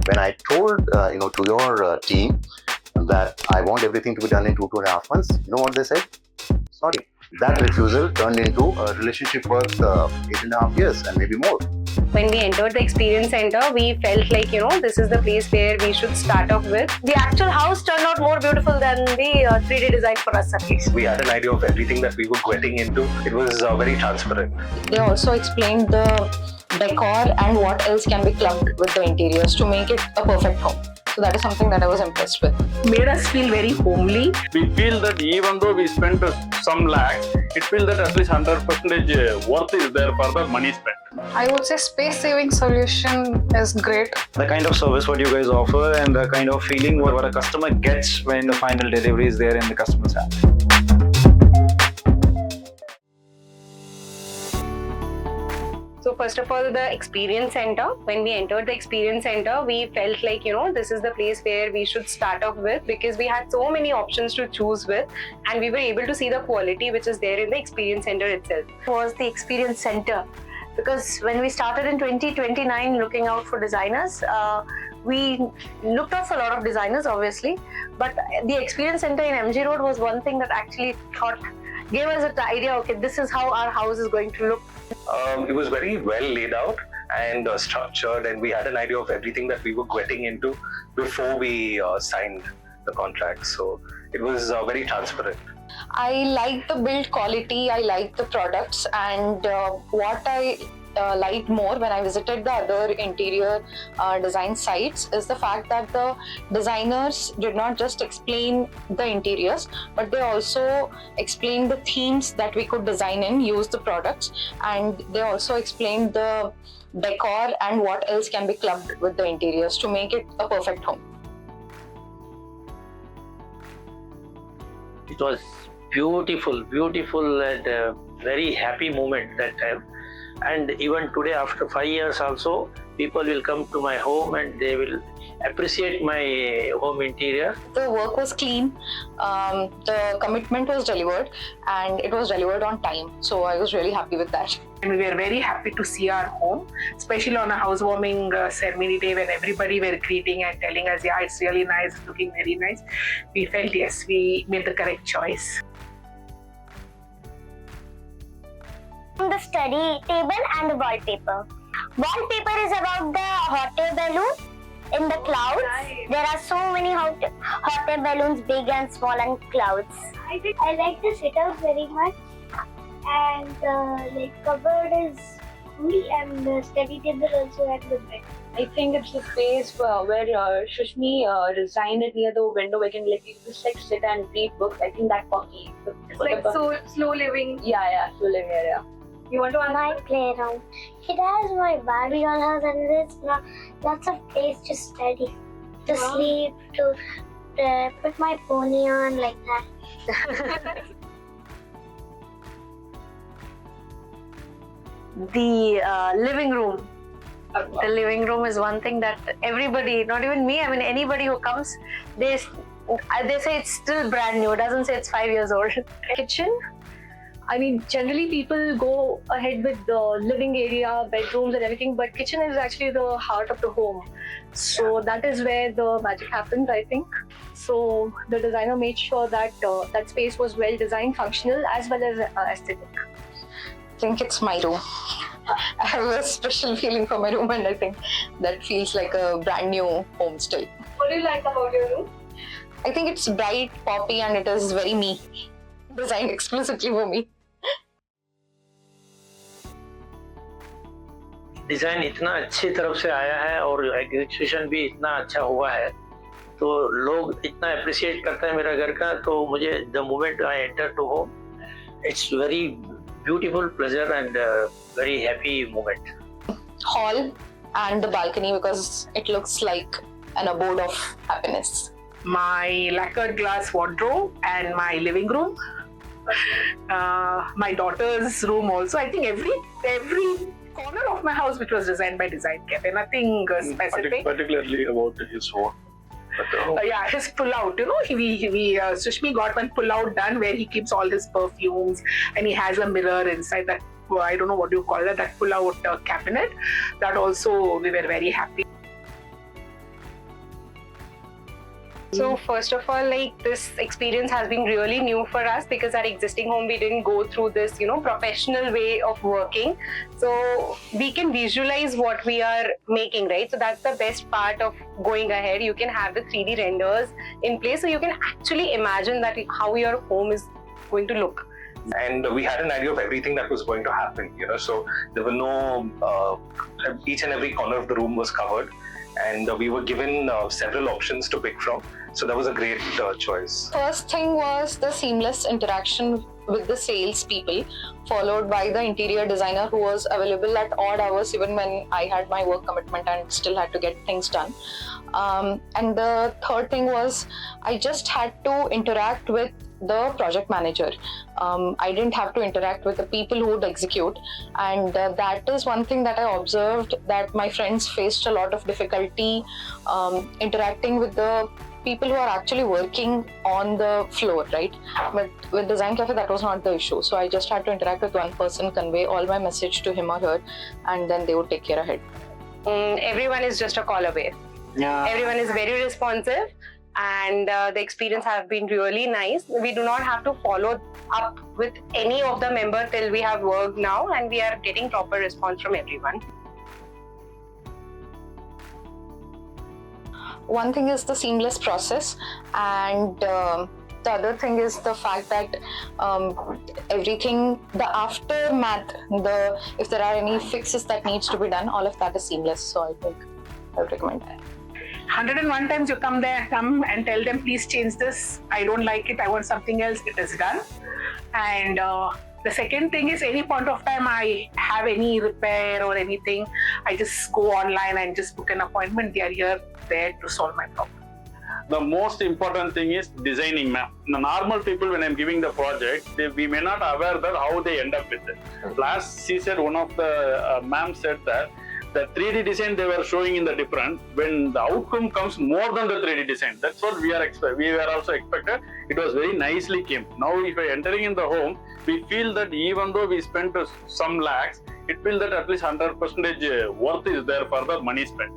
When I told to your team that I want everything to be done in 2.5 months, you know what they said? Sorry. That refusal turned into a relationship worth 8.5 years and maybe more. When we entered the experience center, we felt like, this is the place where we should start off with. The actual house turned out more beautiful than the 3D design for us at least. We had an idea of everything that we were getting into. It was very transparent. They also explained the decor and what else can be clubbed with the interiors to make it a perfect home. So that is something that I was impressed with. Made us feel very homely. We feel that even though we spent some lakhs, it feels that at least 100% worth is there for the money spent. I would say space saving solution is great. The kind of service what you guys offer and the kind of feeling what a customer gets when the final delivery is there in the customer's hand. So first of all, the experience center. When we entered the experience center, we felt like, this is the place where we should start off with, because we had so many options to choose with, and we were able to see the quality which is there in the experience center itself. Was the experience center, because when we started in 2029 looking out for designers, we looked out for a lot of designers obviously, but the experience center in MG Road was one thing that actually gave us the idea, okay, this is how our house is going to look. It was very well laid out and structured, and we had an idea of everything that we were getting into before we signed the contract. So it was very transparent. I liked the build quality, I liked the products, and what I liked more when I visited the other interior design sites is the fact that the designers did not just explain the interiors, but they also explained the themes that we could design in, use the products, and they also explained the decor and what else can be clubbed with the interiors to make it a perfect home. It was beautiful and a very happy moment that time. And even today, after 5 years also, people will come to my home and they will appreciate my home interior. The work was clean, the commitment was delivered, and it was delivered on time. So I was really happy with that. And we were very happy to see our home, especially on a housewarming ceremony day when everybody were greeting and telling us, yeah, it's really nice, it's looking very nice. We felt, yes, we made the correct choice. The study table and the wallpaper. Wallpaper is about the hot air balloon in the clouds. There are so many hot air balloons, big and small, and clouds. I like the setup very much, and the cupboard is cool, and the study table also at the bed. I think it's the space where Shushmi designed it near the window. We can just sit and read books. I think that for me. It's like so slow living. Yeah, slow living area. You want to my playground. It has my Barbie doll house, and there's lots of place to study, to sleep, to put my pony on like that. The living room. The living room is one thing that everybody, not even me, I mean anybody who comes, they say it's still brand new. It doesn't say it's 5 years old. Kitchen. I mean, generally people go ahead with the living area, bedrooms and everything, but kitchen is actually the heart of the home. So that is where the magic happens, I think. So the designer made sure that that space was well designed, functional as well as aesthetic. I think it's my room. I have a special feeling for my room, and I think that feels like a brand new home still. What do you like about your room? I think it's bright, poppy, and it is very me. Designed explicitly for me. Design इतना अच्छी तरफ से आया है और execution भी इतना अच्छा हुआ है, तो लोग इतना अप्रिशिएट करते हैं मेरा घर का, तो मुझे the moment I enter to home, it's very beautiful pleasure and very happy moment. Hall and the balcony, because it looks like an abode of happiness. My lacquered glass wardrobe and my living room. My daughter's room also. I think every corner of my house which was designed by DesignCafe. Nothing specific. Particularly about his home. Yeah, his pull-out, Sushmi got one pull-out done where he keeps all his perfumes, and he has a mirror inside that, I don't know what you call that pull-out cabinet. That also, we were very happy. So first of all, like this experience has been really new for us because our existing home we didn't go through this, professional way of working. So we can visualize what we are making, right? So that's the best part of going ahead. You can have the 3D renders in place, so you can actually imagine that how your home is going to look. And we had an idea of everything that was going to happen, so there were no, each and every corner of the room was covered, and we were given several options to pick from. So that was a great choice. First thing was the seamless interaction with the sales people, followed by the interior designer who was available at odd hours even when I had my work commitment and still had to get things done. And the third thing was I just had to interact with the project manager. I didn't have to interact with the people who would execute, and that is one thing that I observed, that my friends faced a lot of difficulty interacting with the people who are actually working on the floor, right? But with DesignCafe, that was not the issue. So I just had to interact with one person, convey all my message to him or her, and then they would take care ahead. Everyone is just a call away. Yeah. Everyone is very responsive, and the experience have been really nice. We do not have to follow up with any of the members till we have worked now, and we are getting proper response from everyone. One thing is the seamless process, and the other thing is the fact that everything, the aftermath, if there are any fixes that needs to be done, all of that is seamless. So I think I would recommend that. 101 times you come and tell them, please change this. I don't like it. I want something else. It is done. And the second thing is, any point of time I have any repair or anything, I just go online and just book an appointment. They are there to solve my problem. The most important thing is designing, ma'am. The normal people, when I'm giving the project, we may not aware that how they end up with it. Last, she said, one of the ma'am said that the 3D design they were showing in the different, when the outcome comes more than the 3D design. That's what we were also expected. It was very nicely came. Now, if we're entering in the home, we feel that even though we spent some lakhs, it feels that at least 100% worth is there for the money spent.